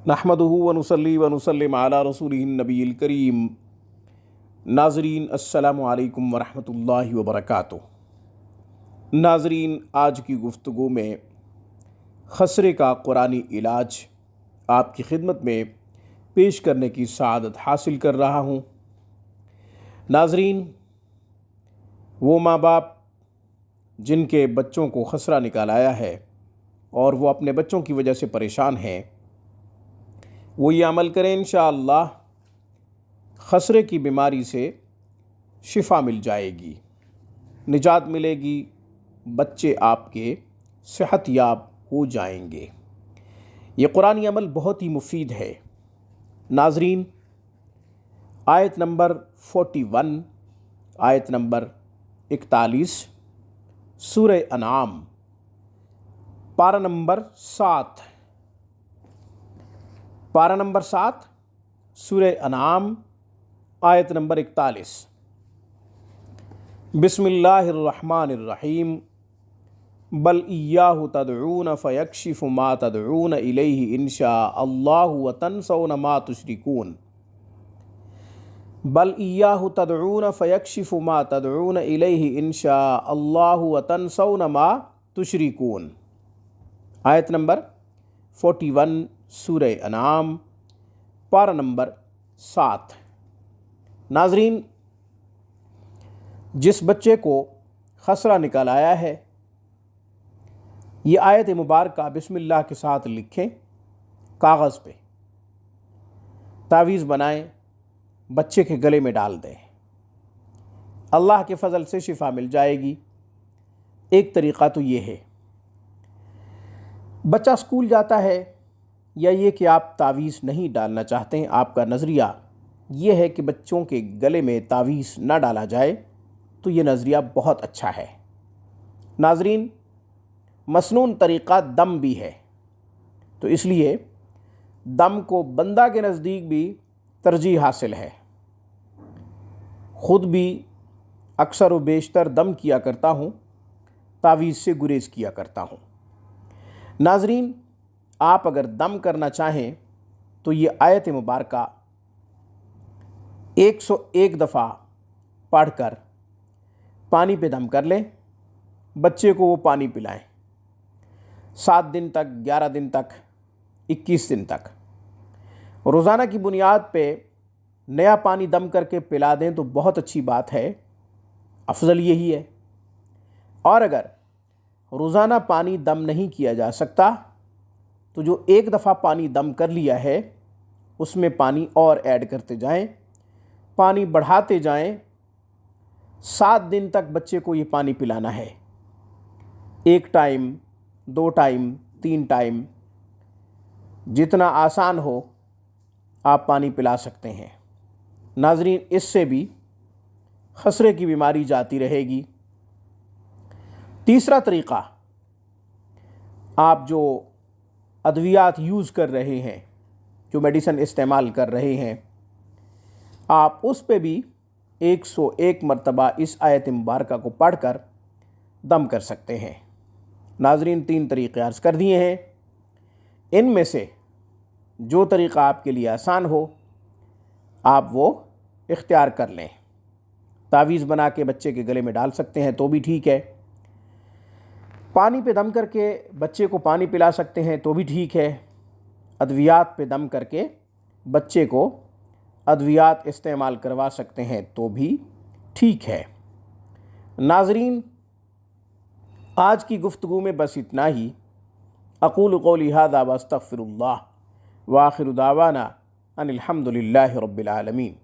नहमदुहु व नुसल्ली व नुसल्लिम अला रसूलिहिन नबील करीम। नाज़रीन अस्सलामु अलैकुम व रहमतुल्लाहि व बरकातुहू। नाज़रीन, आज की गुफ्तगू में खसरे का कुरानी इलाज आपकी खिदमत में पेश करने की सआदत हासिल कर रहा हूँ। नाज़रीन, वो माँ बाप जिनके बच्चों को खसरा निकाल आया है और वो अपने बच्चों की वजह से परेशान हैं, वो ये अमल करें, इंशाअल्लाह खसरे की बीमारी से शिफा मिल जाएगी, निजात मिलेगी, बच्चे आपके सेहतयाब हो जाएंगे। ये कुरानी अमल बहुत ही मुफीद है। नाज़रीन, आयत नंबर 41, आयत नंबर 41 सूरह अनाम, पारा नंबर 7, पारा नंबर 7 सूरह अनाम, आयत नंबर 41। बिस्मिल्लाहिर्रहमानिर्रहीम। बल इय्याहु तदऊन फयक्शिफु मा तदऊन इलैहि इंशा अल्लाहु व तंसौन मा तुशरिकून। बल इय्याहु तदऊन फयक्शिफु मा तदऊन इलैहि इंशा अल्लाहु व तंसौन मा तुशरिकून। आयत नंबर 41 सूरह अनाम, पारा नंबर 7। नाज़रीन, जिस बच्चे को खसरा निकल आया है, ये आयत मुबारका बिस्मिल्लाह के साथ लिखें, कागज़ पे तावीज़ बनाएं, बच्चे के गले में डाल दें। अल्लाह के फ़ज़ल से शिफा मिल जाएगी। एक तरीक़ा तो ये है। बच्चा स्कूल जाता है, या ये कि आप तावीज़ नहीं डालना चाहते हैं, आपका नज़रिया ये है कि बच्चों के गले में तावीज़ ना डाला जाए, तो ये नज़रिया बहुत अच्छा है। नाज़रीन, मसनून तरीक़ा दम भी है, तो इसलिए दम को बंदा के नज़दीक भी तरजीह हासिल है। ख़ुद भी अक्सर व बेशतर दम किया करता हूँ, तावीज़ से गुरेज़ किया करता हूँ। नाज़रीन, आप अगर दम करना चाहें तो ये आयत मुबारका 101 दफ़ा पढ़कर पानी पे दम कर लें, बच्चे को वो पानी पिलाएं, 7 दिन तक, 11 दिन तक, 21 दिन तक। रोज़ाना की बुनियाद पे नया पानी दम करके पिला दें तो बहुत अच्छी बात है, अफजल यही है। और अगर रोज़ाना पानी दम नहीं किया जा सकता, तो जो एक दफ़ा पानी दम कर लिया है उसमें पानी और ऐड करते जाएं, पानी बढ़ाते जाएं। 7 दिन तक बच्चे को ये पानी पिलाना है। 1 टाइम, 2 टाइम, 3 टाइम, जितना आसान हो आप पानी पिला सकते हैं। नाज़रीन, इससे भी खसरे की बीमारी जाती रहेगी। तीसरा तरीक़ा, आप जो अद्वियात यूज़ कर रहे हैं, जो मेडिसिन इस्तेमाल कर रहे हैं, आप उस पे भी 101 मरतबा इस आयत मुबारका को पढ़कर दम कर सकते हैं। नाज़रीन, 3 तरीक़े अर्ज़ कर दिए हैं। इनमें से जो तरीक़ा आपके लिए आसान हो आप वो इख्तियार कर लें। तावीज़ बना के बच्चे के गले में डाल सकते हैं तो भी ठीक है, पानी पे दम करके बच्चे को पानी पिला सकते हैं तो भी ठीक है, अद्वियात पे दम करके बच्चे को अद्वियात इस्तेमाल करवा सकते हैं तो भी ठीक है। नाज़रीन, आज की गुफ्तगू में बस इतना ही। अक़ूलु क़ौली हाज़ा व अस्तग़फ़िरुल्लाह व आख़िरु दावाना अनिल हम्दुलिल्लाहि रब्बिल आलमीन।